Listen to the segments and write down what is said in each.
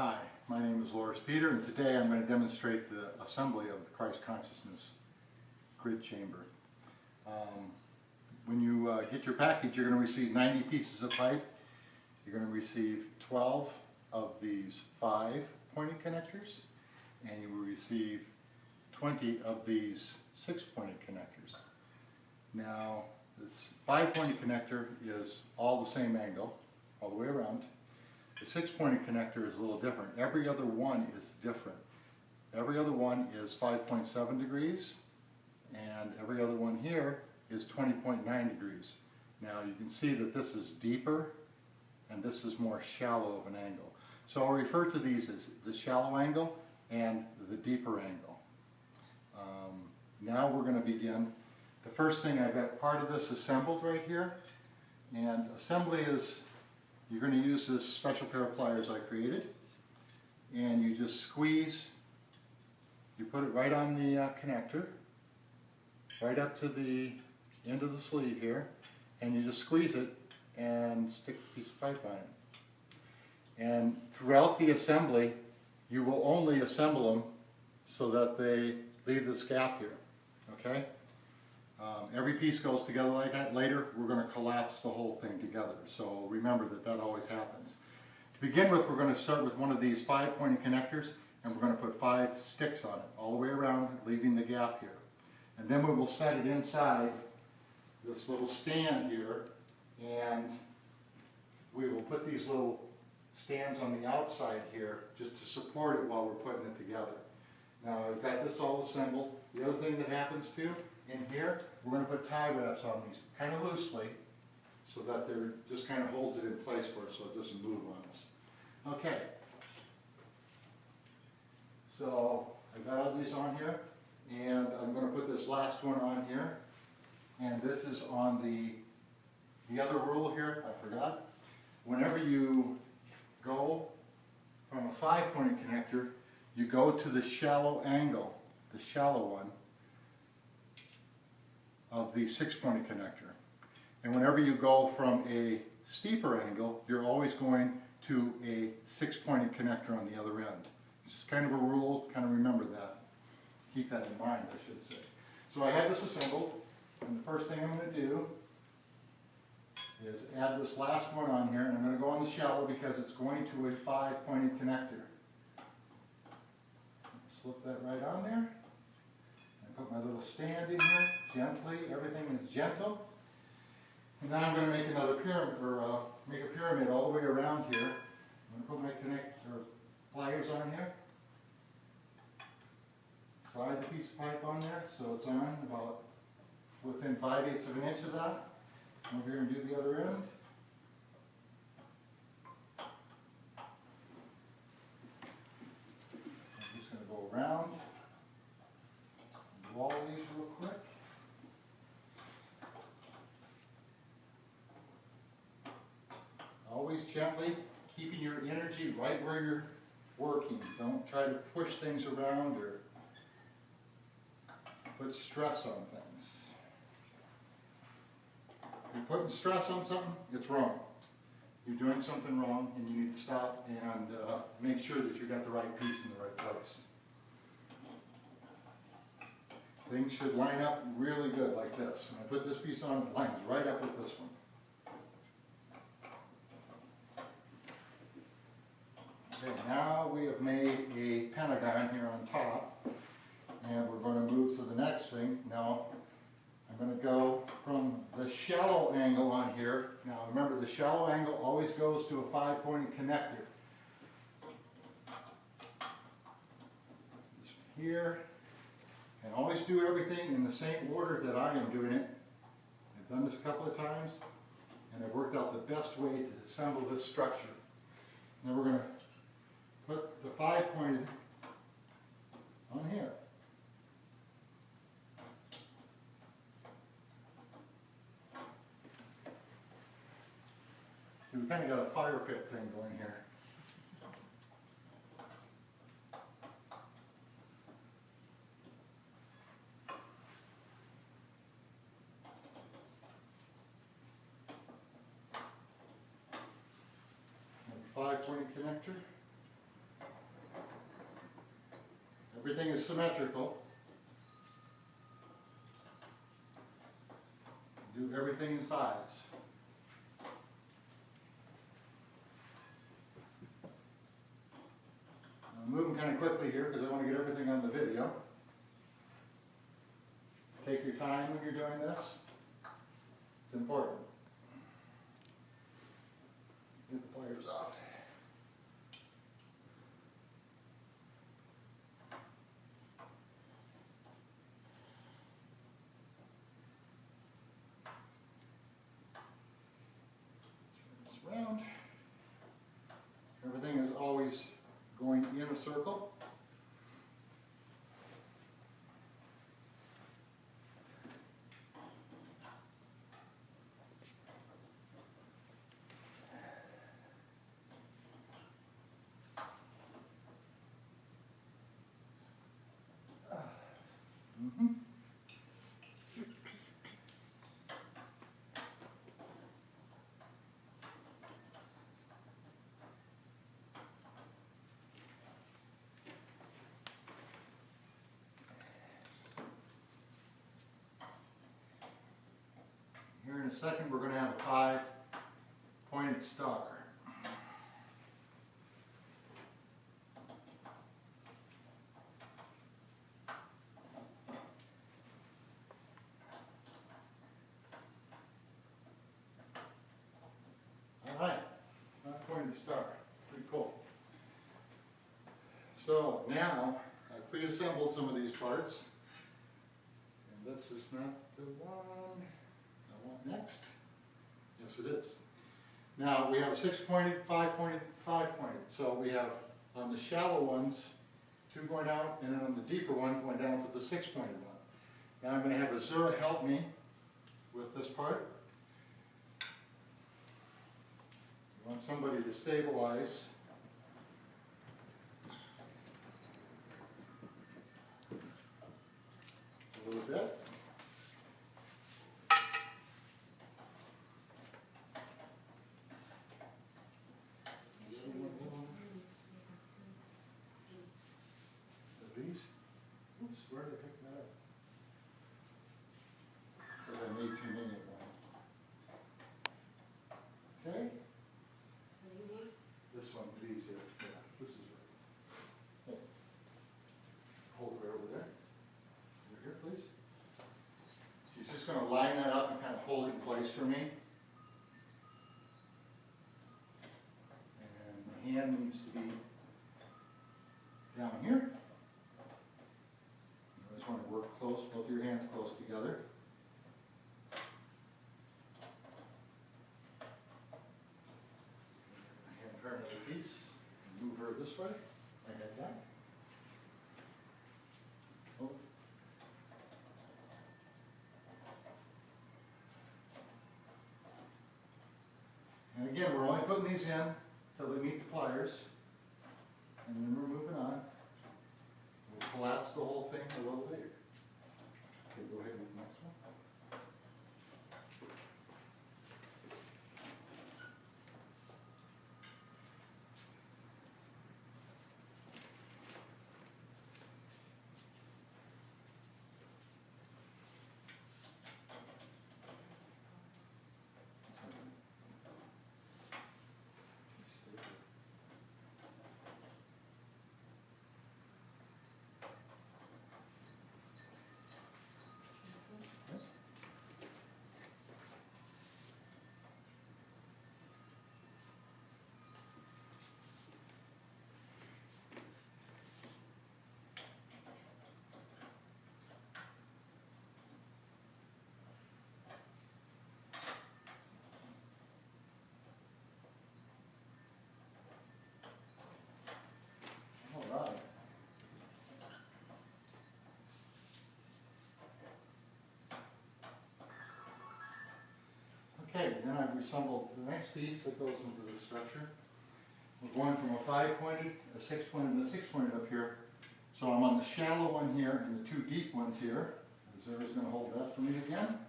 Hi, my name is Peter, and today I'm going to demonstrate the assembly of the Christ Consciousness grid chamber. When you get your package, you're going to receive 90 pieces of pipe. You're going to receive 12 of these 5-pointed connectors, and you will receive 20 of these 6-pointed connectors. Now, this 5-pointed connector is all the same angle, all the way around. The 6-pointed connector is a little different. Every other one is different. Every other one is 5.7 degrees, and every other one here is 20.9 degrees. Now you can see that this is deeper, and this is more shallow of an angle. So I'll refer to these as the shallow angle and the deeper angle. Now we're going to begin. The first thing, I've got part of this assembled right here, and assembly is, you're going to use this special pair of pliers I created, and you just squeeze, you put it right on the connector, right up to the end of the sleeve here, and you just squeeze it and stick a piece of pipe on it. And throughout the assembly, you will only assemble them so that they leave this gap here, okay? Every piece goes together like that. Later, we're going to collapse the whole thing together. So remember that that always happens. To begin with, we're going to start with one of these 5-pointed connectors, and we're going to put 5 sticks on it, all the way around, leaving the gap here. And then we will set it inside this little stand here, and we will put these little stands on the outside here just to support it while we're putting it together. Now, I've got this all assembled. The other thing that happens too, in here, we're going to put tie wraps on these kind of loosely so that they're just kind of holds it in place for us so it doesn't move on us. Okay. So I've got all these on here, and I'm going to put this last one on here. And this is on the other rule here, I forgot. Whenever you go from a 5-pointed connector, you go to the shallow angle, the shallow one, of the 6-pointed connector. And whenever you go from a steeper angle, you're always going to a 6-pointed connector on the other end. It's kind of a rule, kind of remember that. Keep that in mind, I should say. So I have this assembled, and the first thing I'm going to do is add this last one on here, and I'm going to go on the shallow because it's going to a 5-pointed connector. Slip that right on there. Put my little stand in here, gently, everything is gentle. And now I'm going to make another pyramid, or make a pyramid all the way around here. I'm going to put my pliers on here. Slide the piece of pipe on there so it's on about within 5/8 of an inch of that. Come over here and do the other end. I'm just going to go around. All these real quick. Always gently, keeping your energy right where you're working. Don't try to push things around or put stress on things. If you're putting stress on something, it's wrong. You're doing something wrong, and you need to stop and make sure that you got the right piece in the right place. Things should line up really good like this. When I put this piece on, it lines right up with this one. Okay, now we have made a pentagon here on top, and we're going to move to the next thing. Now, I'm going to go from the shallow angle on here. Now, remember, the shallow angle always goes to a 5-pointed connector. Just here. And always do everything in the same order that I am doing it. I've done this a couple of times, and I've worked out the best way to assemble this structure. Now we're going to put the 5-pointed on here. So we kind of got a fire pit thing going here. Five-pointed connector. Everything is symmetrical. Do everything in fives. I'm moving kind of quickly here because I want to get everything on the video. Take your time when you're doing this. It's important. Get the pliers off. Turn this around. Everything is always going in a circle. Here in a second, we're going to have a 5-pointed star. All right, 5-pointed star. Pretty cool. So now, I pre-assembled some of these parts. And this is not the one I want next. Yes, it is. Now, we have a 6-pointed, 5-pointed, 5-pointed. So we have, on the shallow ones, 2 going out, and then on the deeper one, going down to the 6-pointed one. Now I'm going to have Azura help me with this part. I want somebody to stabilize. A little bit. These? Oops, where did I pick that up? So I made too many of them. Okay? This one, these here. Yeah, this is right. Hey. Hold it right over there. Over here, please. She's just going to line that up and kind of hold it in place for me. And my hand needs to be down here. You always want to work close, both of your hands close together. Hand her another piece. Move her this way. Like that. Oh. And again, we're only putting these in until they meet the pliers, and then we're moving on. We'll collapse the whole thing a little later. Okay, go ahead with the next one. All right. Okay, then I've assembled the next piece that goes into the structure. We're going from a 5-pointed, a 6-pointed, and a 6-pointed up here. So I'm on the shallow one here and the 2 deep ones here. Azura's going to hold that for me again.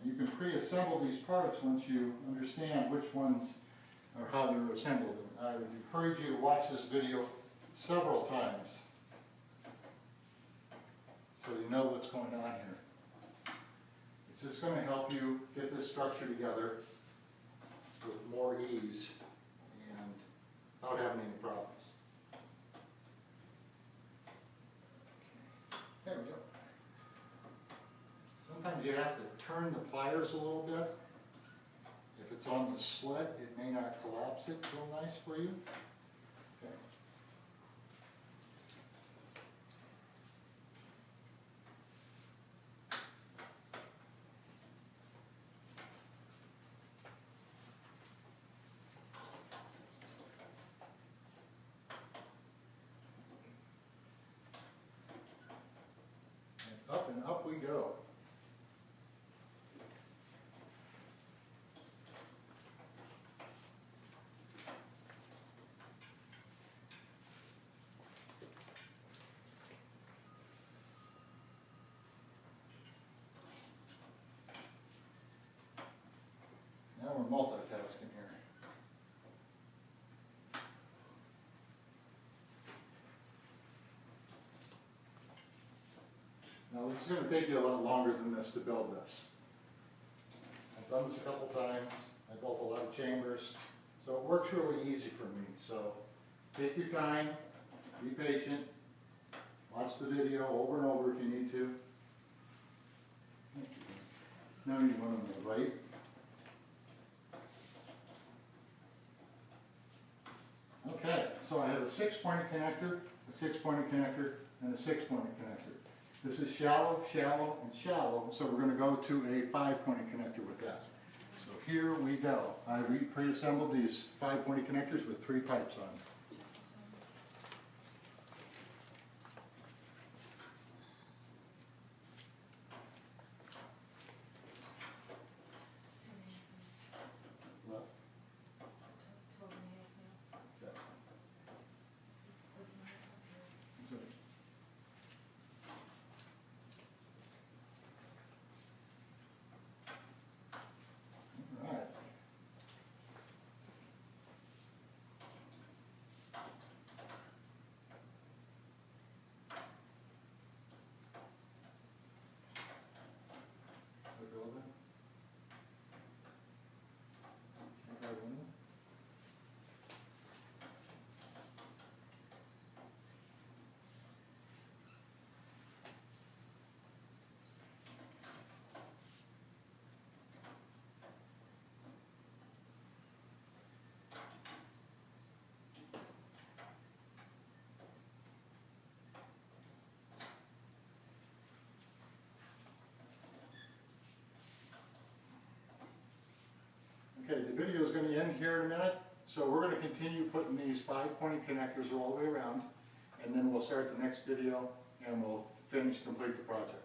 You you can pre-assemble these parts once you understand which ones or how they're assembled. And I would encourage you to watch this video several times so you know what's going on here. It's just going to help you get this structure together with more ease and without having any problems. There we go. Sometimes you have to turn the pliers a little bit. If it's on the sled, it may not collapse it real nice for you. Okay. And up we go. Now we're multitasking here. Now this is going to take you a lot longer than this to build this. I've done this a couple times. I built a lot of chambers. So it works really easy for me. So take your time, be patient, watch the video over and over if you need to. Now you want on the right. Okay, so I have a 6-pointed connector, a 6-pointed connector, and a 6-pointed connector. This is shallow, shallow, and shallow, so we're going to go to a 5-pointed connector with that. So here we go. I pre-assembled these 5-pointed connectors with 3 pipes on. Okay, the video is going to end here in a minute, so we're going to continue putting these 5-pointed connectors all the way around, and then we'll start the next video and we'll complete the project.